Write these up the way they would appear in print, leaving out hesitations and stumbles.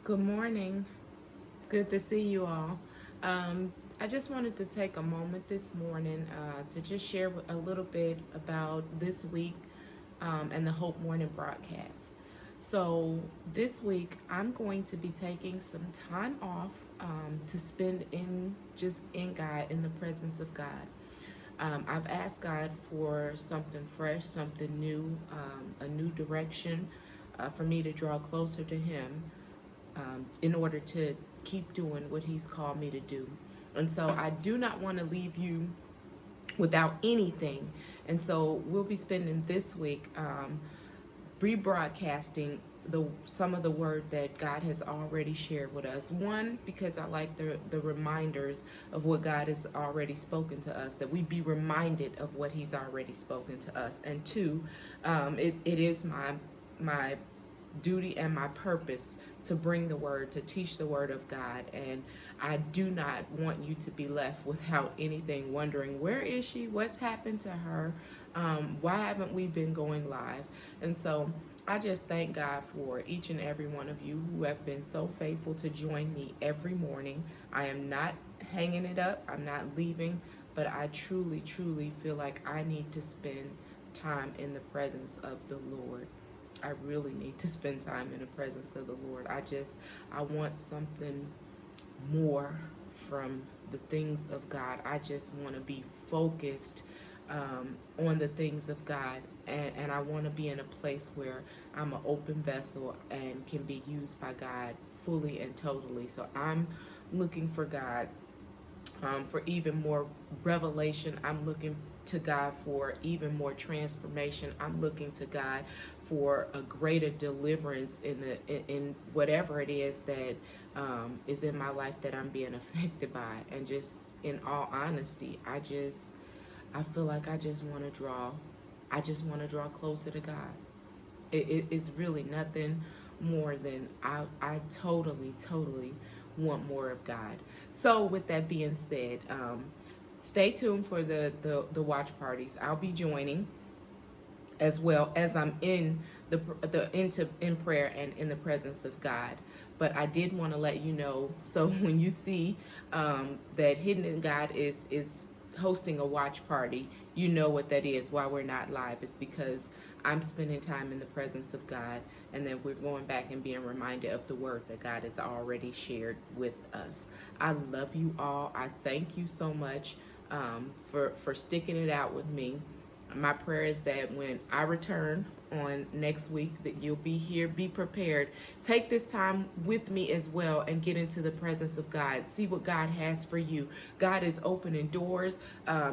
Good morning. Good to see you all. I just wanted to take a moment this morning to just share a little bit about this week and the Hope Morning broadcast. So, this week I'm going to be taking some time off to spend in God, in the presence of God. I've asked God for something fresh, something new, a new direction for me to draw closer to Him in order to keep doing what He's called me to do. And so I do not want to leave you without anything. And so we'll be spending this week rebroadcasting some of the word that God has already shared with us. One, because I like the reminders of what God has already spoken to us, that we be reminded of what He's already spoken to us. And two, it is my duty and my purpose to bring the word, to teach the word of God. And I do not want you to be left without anything, wondering, where is she? What's happened to her? Why haven't we been going live? And so I just thank God for each and every one of you who have been so faithful to join me every morning. I am not hanging it up. I'm not leaving, but I truly, truly feel like I need to spend time in the presence of the Lord. I really need to spend time in the presence of the Lord. I want something more from the things of God. I just want to be focused on the things of God. And I want to be in a place where I'm an open vessel and can be used by God fully and totally. So I'm looking for God for even more revelation. I'm looking to God for even more transformation. I'm looking to God for a greater deliverance in whatever it is that is in my life that I'm being affected by. And just in all honesty, I feel like I just want to draw closer to God. It's really nothing more than I totally want more of God. So with that being said, stay tuned for the watch parties. I'll be joining as well as I'm in in prayer and in the presence of God. But I did want to let you know, so when you see that Hidden in God is hosting a watch party, you know what that is. Why we're not live is because I'm spending time in the presence of God, and then we're going back and being reminded of the word that God has already shared with us. I love you all. I thank you so much for sticking it out with me. My prayer is that when I return on next week, that you'll be here, be prepared. Take this time with me as well and get into the presence of God. See what God has for you. God is opening doors.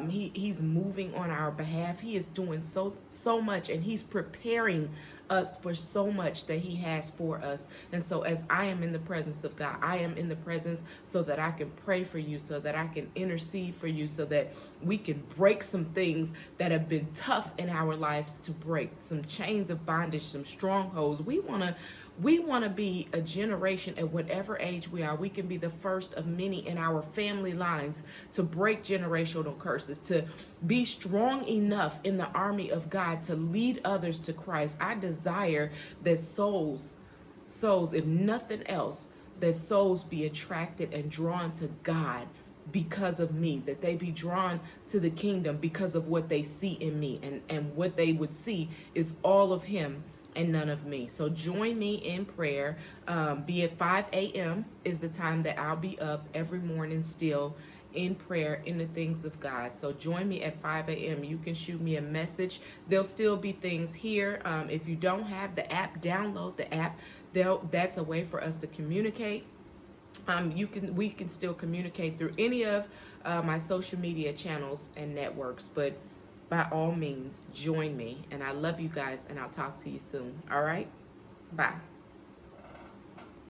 He's moving on our behalf. He is doing so much, and He's preparing us for so much that He has for us. And so as I am in the presence of God, I am in the presence so that I can pray for you, so that I can intercede for you, so that we can break some things that have been tough in our lives to break, some chains of bondage, some strongholds. We want to be a generation at whatever age we are. We can be the first of many in our family lines to break generational curses, to be strong enough in the army of God to lead others to Christ. I desire that souls, if nothing else, that souls be attracted and drawn to God because of me, that they be drawn to the kingdom because of what they see in me, and what they would see is all of Him and none of me. So join me in prayer. Be at 5 a.m. is the time that I'll be up every morning still in prayer in the things of God. So join me at 5 a.m. You can shoot me a message. There'll still be things here. If you don't have the app, download the app. That's a way for us to communicate. We can still communicate through any of my social media channels and networks, but by all means, join me. And I love you guys, and I'll talk to you soon. All right? Bye.